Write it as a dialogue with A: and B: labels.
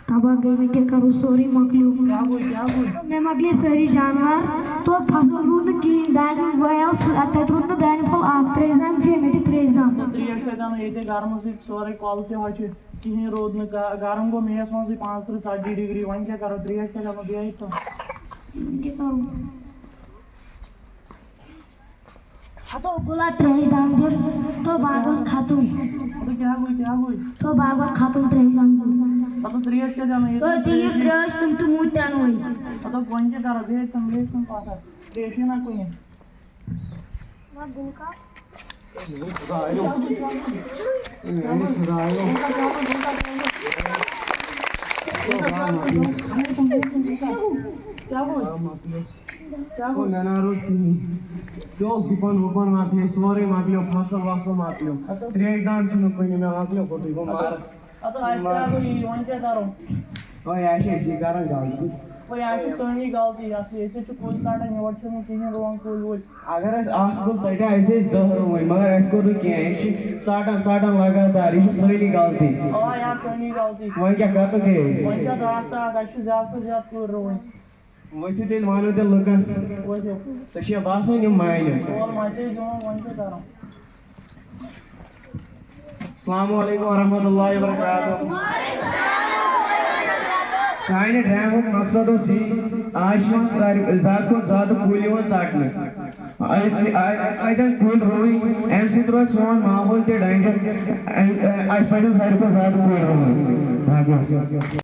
A: तबाह गई मैं क्या करूँ सॉरी मकलू
B: क्या बोल
A: मैं मकली सारी जानवर तो फसल रूद की दान वया अत्त रूद दान फल आख त्रेजाम छे में त्रेजाम
B: तो त्रेश कदम ये गर्म से सोरे क्वालिटी हो कहीं रोद गर्म गो मेस मज 35-40 डिग्री वन क्या करो त्रेश कदम दिया तो
A: क्या करूँ तो गुला त्रेजाम दे तो बागस खातून
B: तो क्या कोई
A: तो बागस खातून त्रेजाम
B: तो त्रेश कदम ये
A: तो त्रेश तुम मुत्यान होई
B: तो वन क्या करो दे तुम पासा त्रेश ना कोई है
A: ना गुलका
B: क्या बोल
C: नाना रोटी जो गुपन मातले सोरे मातले फसल मातले त्रेश दान छनु कोनी में मातले को तो मार
B: तो आइसक्रीम कोई वन क्या करो
C: ओए ऐसे सिगारन गाल
B: वो यार सोनी गलती ऐसे कोई साटा निवड छनु कहीं रोंग कोल
C: अगर आप को चटा ऐसे दहर हुई मगर इसको तो क्या है चाटा लगातार ये सोनी गलती
B: हां यार सोनी गलती
C: वही क्या करते के
B: वन क्या रास्ता गछ ज्यादा कर रोंग
C: वही तेल मानो ते लुकन
B: वो जो
C: तो ये बात है मायने
B: और मैसेज जो वन क्या करो
C: अस्सलाम वालेकुम व रहमतुल्लाहि व बरकातहू साइन ड्राइवर मकसद सी आशमान ज़ात को ज़ात कूलियों चाटने अजन कूल रोई एम सी तो सोन माहौल ते डाइंडर आई फाइनल साइड को ज़ात कूल रोई